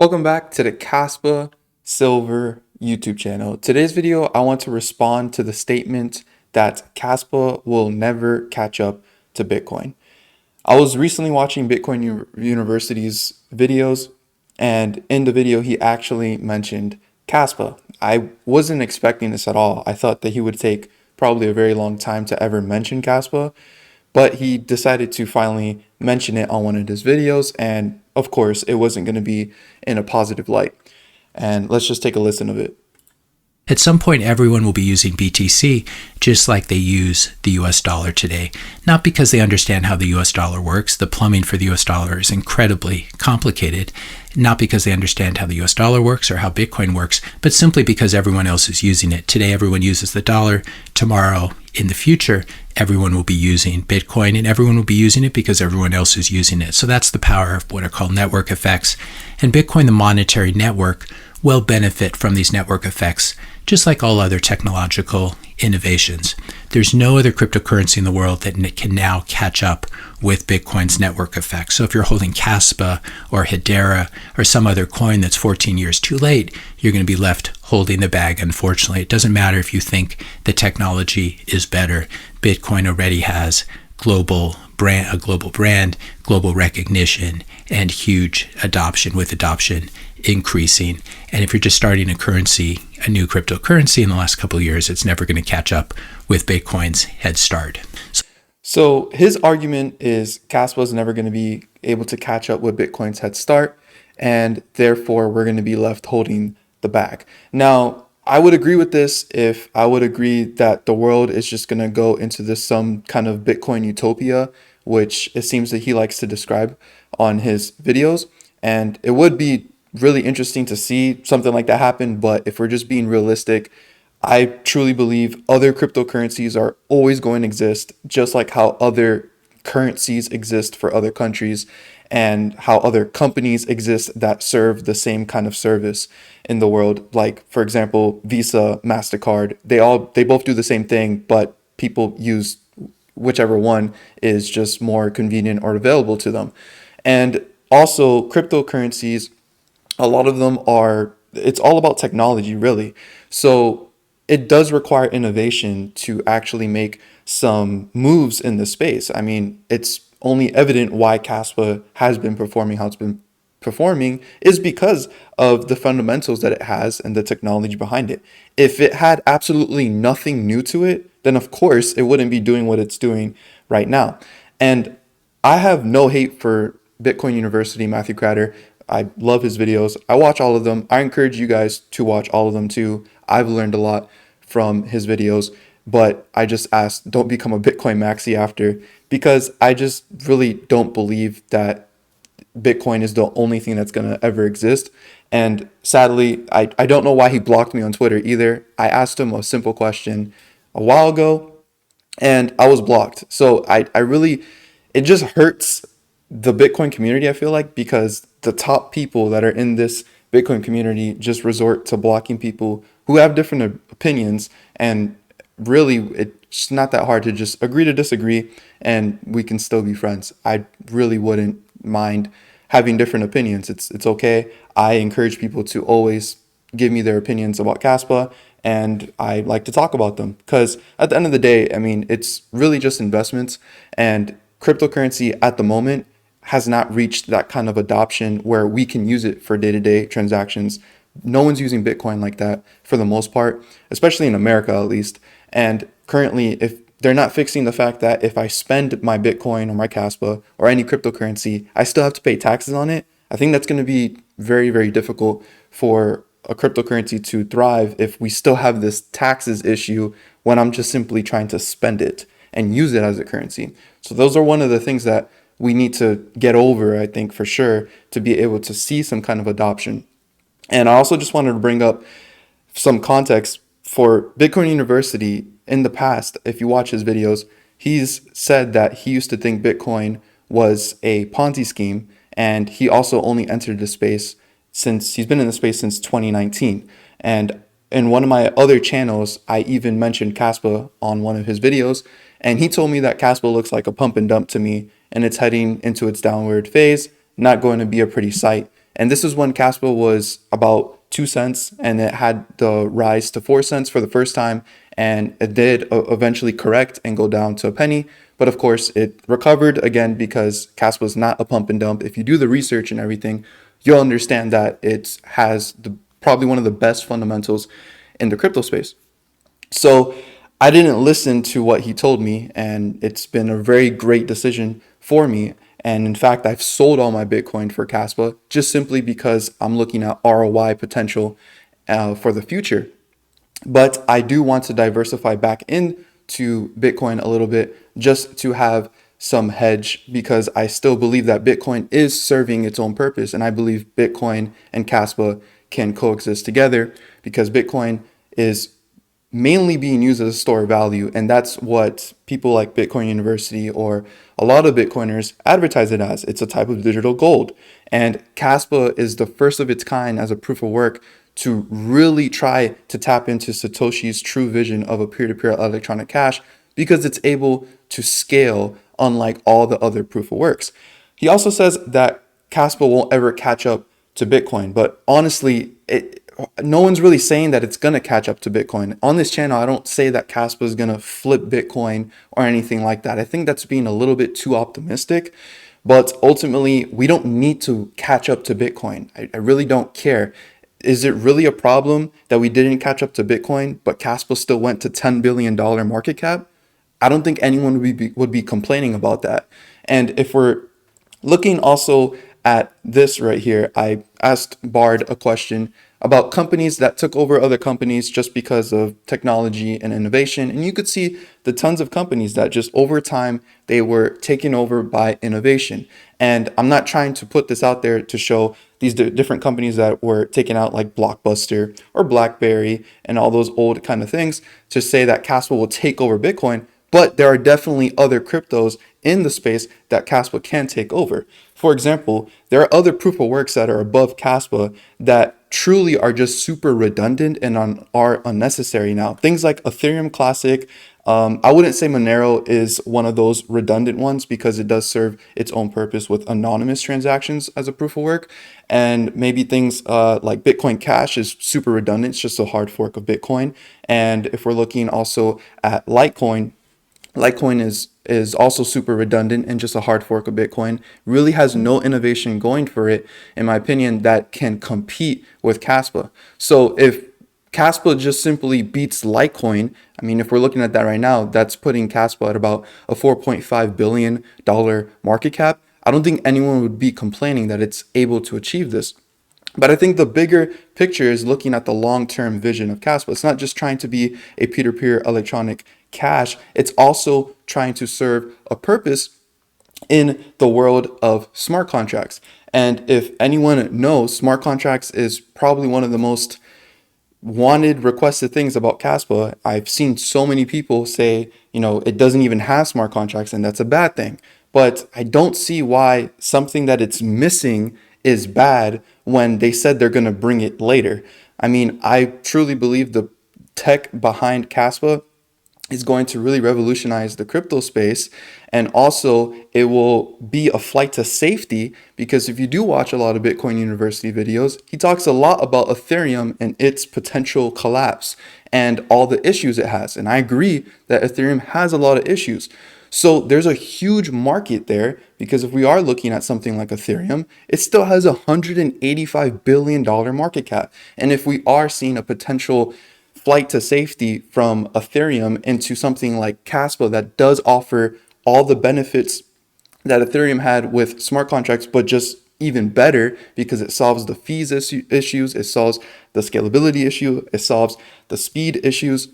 Welcome back to the Kaspa Silver YouTube channel. Today's video, I want to respond to the statement that Kaspa will never catch up to Bitcoin. I was recently watching Bitcoin University's videos, and in the video, he actually mentioned Kaspa. I wasn't expecting this at all. I thought that he would take probably a very long time to ever mention Kaspa, but he decided to finally mention it on one of his videos, and of course, it wasn't going to be in a positive light. And let's just take a listen of it. At some point, everyone will be using BTC just like they use the US dollar today. Not because they understand how the US dollar works. The plumbing for the US dollar is incredibly complicated. Not because they understand how the US dollar works or how Bitcoin works, but simply because everyone else is using it. Today, everyone uses the dollar. Tomorrow, in the future, everyone will be using Bitcoin, and everyone will be using it because everyone else is using it. So that's the power of what are called network effects. And Bitcoin, the monetary network, will benefit from these network effects, just like all other technological innovations. There's no other cryptocurrency in the world that can now catch up with Bitcoin's network effects. So if you're holding Kaspa or Hedera or some other coin that's 14 years too late, you're going to be left holding the bag, unfortunately. It doesn't matter if you think the technology is better. Bitcoin already has a global brand, global recognition, and huge adoption, with adoption increasing. And if you're just starting a new cryptocurrency in the last couple of years, it's never going to catch up with Bitcoin's head start. So his argument is Kaspa is never going to be able to catch up with Bitcoin's head start, and therefore we're going to be left holding the bag. Now, I would agree with this if I would agree that the world is just going to go into some kind of Bitcoin utopia, which it seems that he likes to describe on his videos. And it would be really interesting to see something like that happen. But if we're just being realistic, I truly believe other cryptocurrencies are always going to exist, just like how other currencies exist for other countries and how other companies exist that serve the same kind of service in the world. Like, for example, Visa, MasterCard, they both do the same thing, but people use whichever one is just more convenient or available to them. And also cryptocurrencies, a lot of them it's all about technology, really. So it does require innovation to actually make some moves in this space. I mean, it's only evident why Kaspa has been performing how it's been performing is because of the fundamentals that it has and the technology behind it. If it had absolutely nothing new to it, then of course it wouldn't be doing what it's doing right now. And I have no hate for Bitcoin University, Matthew Crater. I love his videos. I watch all of them. I encourage you guys to watch all of them too. I've learned a lot from his videos, but I just ask, don't become a Bitcoin maxi after, because I just really don't believe that Bitcoin is the only thing that's going to ever exist. And sadly, I don't know why he blocked me on Twitter either. I asked him a simple question a while ago and I was blocked. So it just hurts the Bitcoin community, I feel like, because the top people that are in this Bitcoin community just resort to blocking people who have different opinions. And really, it's not that hard to just agree to disagree and we can still be friends. I really wouldn't mind having different opinions. It's okay. I encourage people to always give me their opinions about Kaspa, and I like to talk about them because at the end of the day, I mean, it's really just investments, and cryptocurrency at the moment has not reached that kind of adoption where we can use it for day-to-day transactions. No one's using Bitcoin like that for the most part, especially in America at least. And currently, if they're not fixing the fact that if I spend my Bitcoin or my Kaspa or any cryptocurrency, I still have to pay taxes on it. I think that's going to be very, very difficult for a cryptocurrency to thrive if we still have this taxes issue when I'm just simply trying to spend it and use it as a currency. So those are one of the things that we need to get over, I think, for sure, to be able to see some kind of adoption. And I also just wanted to bring up some context for Bitcoin University. In the past, if you watch his videos, he's said that he used to think Bitcoin was a Ponzi scheme, and he also only entered the space since he's been in the space since 2019. And in one of my other channels, I even mentioned Kaspa on one of his videos, and he told me that Kaspa looks like a pump and dump to me, and it's heading into its downward phase, not going to be a pretty sight. And this is when Kaspa was about 2 cents, and it had the rise to 4 cents for the first time. And it did eventually correct and go down to a penny. But of course, it recovered again because Kaspa is not a pump and dump. If you do the research and everything, you'll understand that it has probably one of the best fundamentals in the crypto space. So I didn't listen to what he told me, and it's been a very great decision for me. And in fact, I've sold all my Bitcoin for Kaspa just simply because I'm looking at ROI potential for the future. But I do want to diversify back into Bitcoin a little bit just to have some hedge, because I still believe that Bitcoin is serving its own purpose. And I believe Bitcoin and Kaspa can coexist together because Bitcoin is mainly being used as a store of value. And that's what people like Bitcoin University or a lot of Bitcoiners advertise it as. It's a type of digital gold. And Kaspa is the first of its kind as a proof of work to really try to tap into Satoshi's true vision of a peer-to-peer electronic cash, because it's able to scale unlike all the other proof of works. He also says that Kaspa won't ever catch up to Bitcoin, but honestly, no one's really saying that it's going to catch up to Bitcoin. On this channel, I don't say that Kaspa is going to flip Bitcoin or anything like that. I think that's being a little bit too optimistic, but ultimately, we don't need to catch up to Bitcoin. I really don't care. Is it really a problem that we didn't catch up to Bitcoin, but Kaspa still went to $10 billion market cap? I don't think anyone would be complaining about that. And if we're looking also at this right here, I asked Bard a question about companies that took over other companies just because of technology and innovation. And you could see the tons of companies that just over time, they were taken over by innovation. And I'm not trying to put this out there to show these different companies that were taken out, like Blockbuster or BlackBerry and all those old kind of things, to say that Kaspa will take over Bitcoin. But there are definitely other cryptos in the space that Kaspa can take over. For example, there are other proof of works that are above Kaspa that truly are just super redundant and are unnecessary now. Things like Ethereum Classic. I wouldn't say Monero is one of those redundant ones because it does serve its own purpose with anonymous transactions as a proof of work. And maybe things like Bitcoin Cash is super redundant. It's just a hard fork of Bitcoin. And if we're looking also at Litecoin is also super redundant and just a hard fork of Bitcoin. Really has no innovation going for it, in my opinion, that can compete with Kaspa. So if Kaspa just simply beats Litecoin, I mean, if we're looking at that right now, that's putting Kaspa at about a $4.5 billion market cap. I don't think anyone would be complaining that it's able to achieve this. But I think the bigger picture is looking at the long-term vision of Kaspa. It's not just trying to be a peer-to-peer electronic cash. It's also trying to serve a purpose in the world of smart contracts. And if anyone knows, smart contracts is probably one of the most wanted, requested things about Kaspa. I've seen so many people say, it doesn't even have smart contracts, and that's a bad thing. But I don't see why something that it's missing is bad when they said they're going to bring it later. I mean, I truly believe the tech behind Kaspa is going to really revolutionize the crypto space. And also it will be a flight to safety, because if you do watch a lot of Bitcoin University videos, he talks a lot about Ethereum and its potential collapse and all the issues it has. And I agree that Ethereum has a lot of issues. So there's a huge market there, because if we are looking at something like Ethereum, it still has a $185 billion market cap. And if we are seeing a potential flight to safety from Ethereum into something like Kaspa that does offer all the benefits that Ethereum had with smart contracts, but just even better because it solves the fees issues, it solves the scalability issue, it solves the speed issues,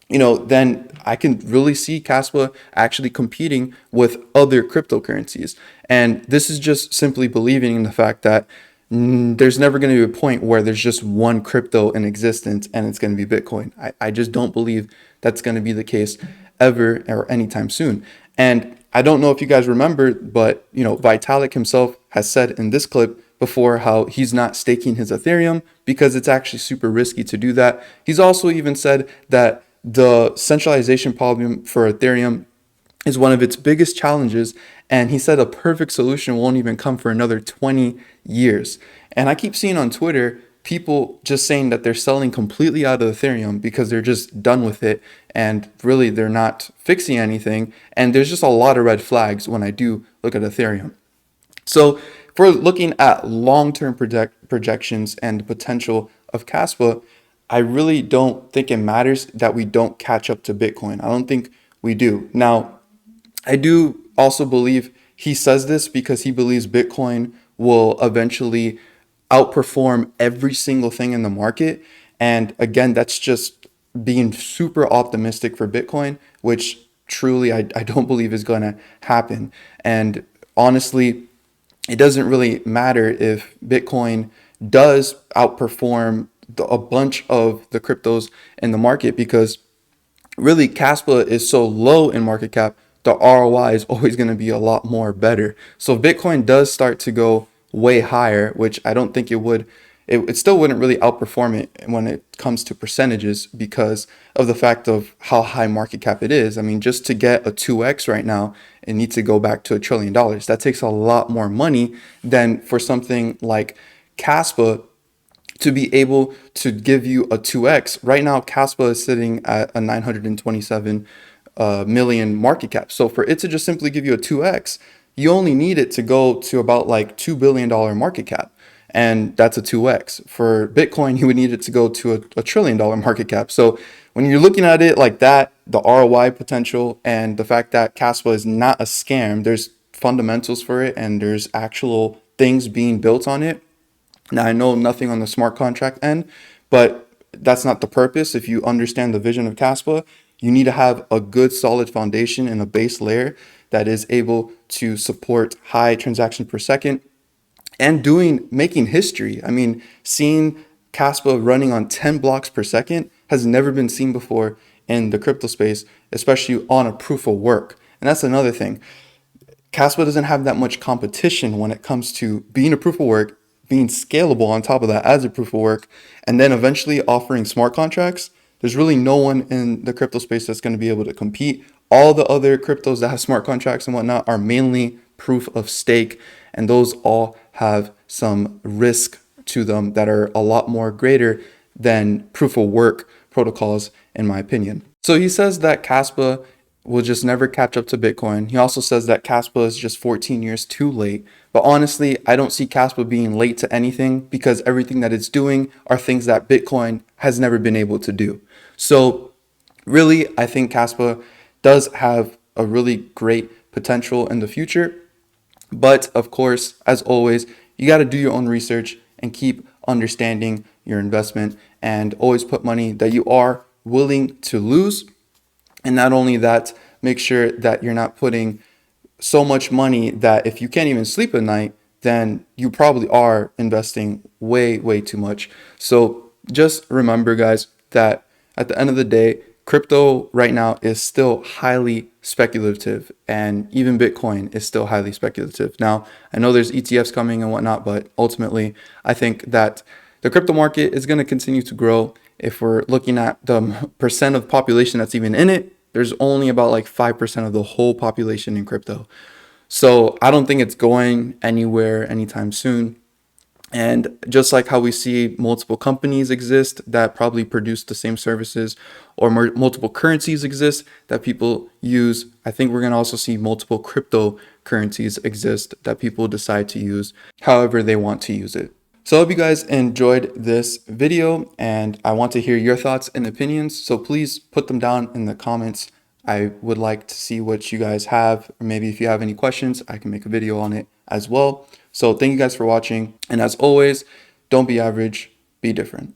then I can really see Kaspa actually competing with other cryptocurrencies. And this is just simply believing in the fact that there's never going to be a point where there's just one crypto in existence and it's going to be Bitcoin. I just don't believe that's going to be the case ever or anytime soon. And I don't know if you guys remember, but Vitalik himself has said in this clip before how he's not staking his Ethereum because it's actually super risky to do that. He's also even said that the centralization problem for Ethereum is one of its biggest challenges. And he said a perfect solution won't even come for another 20 years. And I keep seeing on Twitter people just saying that they're selling completely out of Ethereum because they're just done with it. And really, they're not fixing anything. And there's just a lot of red flags when I do look at Ethereum. So if we're looking at long-term projections and the potential of Kaspa, I really don't think it matters that we don't catch up to Bitcoin. I don't think we do. Now, I do also believe he says this because he believes Bitcoin will eventually outperform every single thing in the market. And again, that's just being super optimistic for Bitcoin, which truly I don't believe is going to happen. And honestly, it doesn't really matter if Bitcoin does outperform a bunch of the cryptos in the market, because really Kaspa is so low in market cap, the ROI is always going to be a lot more better. So if Bitcoin does start to go way higher, which I don't think it would, it still wouldn't really outperform it when it comes to percentages because of the fact of how high market cap it is. I mean, just to get a 2x right now, it needs to go back to $1 trillion. That takes a lot more money than for something like Kaspa to be able to give you a 2x. Right now, Kaspa is sitting at a 927 million market cap. So for it to just simply give you a 2x, you only need it to go to about like $2 billion market cap. And that's a 2x. For Bitcoin, you would need it to go to a $1 trillion market cap. So when you're looking at it like that, the ROI potential and the fact that Kaspa is not a scam, there's fundamentals for it and there's actual things being built on it. Now, I know nothing on the smart contract end, but that's not the purpose. If you understand the vision of Kaspa, you need to have a good solid foundation and a base layer that is able to support high transactions per second and making history. I mean, seeing Kaspa running on 10 blocks per second has never been seen before in the crypto space, especially on a proof of work. And that's another thing. Kaspa doesn't have that much competition when it comes to being a proof of work, being scalable on top of that as a proof of work, and then eventually offering smart contracts. There's really no one in the crypto space that's going to be able to compete. All the other cryptos that have smart contracts and whatnot are mainly proof of stake, and those all have some risk to them that are a lot more greater than proof of work protocols, in my opinion. So he says that Kaspa will just never catch up to Bitcoin. He also says that Kaspa is just 14 years too late. But honestly, I don't see Kaspa being late to anything because everything that it's doing are things that Bitcoin has never been able to do. So really, I think Kaspa does have a really great potential in the future. But of course, as always, you got to do your own research and keep understanding your investment and always put money that you are willing to lose. And not only that, make sure that you're not putting so much money that if you can't even sleep at night, then you probably are investing way, way too much. So just remember, guys, that at the end of the day, crypto right now is still highly speculative, and even Bitcoin is still highly speculative. Now, I know there's ETFs coming and whatnot, but ultimately, I think that the crypto market is going to continue to grow. If we're looking at the percent of population that's even in it, there's only about like 5% of the whole population in crypto. So I don't think it's going anywhere anytime soon. And just like how we see multiple companies exist that probably produce the same services, or multiple currencies exist that people use, I think we're going to also see multiple cryptocurrencies exist that people decide to use however they want to use it. So I hope you guys enjoyed this video, and I want to hear your thoughts and opinions. So please put them down in the comments. I would like to see what you guys have, or maybe if you have any questions, I can make a video on it as well. So thank you guys for watching. And as always, don't be average, be different.